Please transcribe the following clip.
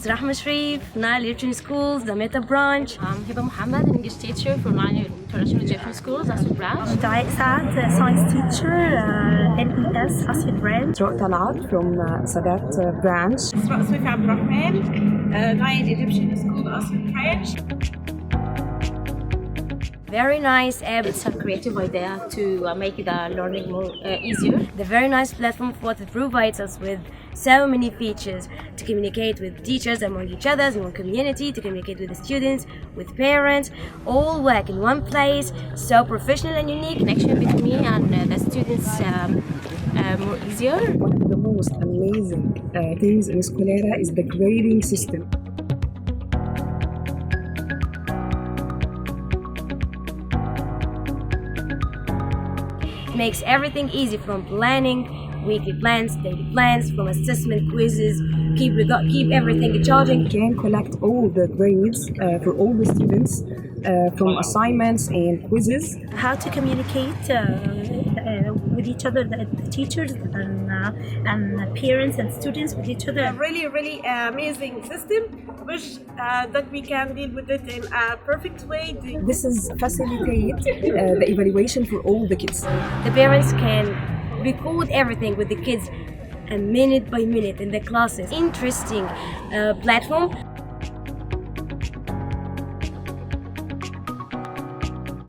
Rahma Sharif, Nile School, the Meta branch. I'm Hiba Muhammad, English teacher for Nile International Egyptian Schools, Asad branch. Dayek Saad, science teacher, LES, Asad branch. Talat from Sadat branch. Sweet Abdurrahman, Nile Egyptian School, Asad branch. Very nice app. It's a creative idea to make the learning more easier. The very nice platform for what it provides us with so many features to communicate with teachers among each other, in one community, to communicate with the students, with parents, all work in one place, so professional and unique. Connection between me and the students more easier. One of the most amazing things in Skolera is the grading system. Makes everything easy, from planning, weekly plans, daily plans, from assessment, quizzes, keep everything charging. You can collect all the grades for all the students from assignments and quizzes. How to communicate with each other, the teachers and parents and students with each other. Really amazing system, which that we can deal with it in a perfect way. This is facilitate the evaluation for all the kids. The parents can record everything with the kids, minute by minute in the classes. Interesting platform.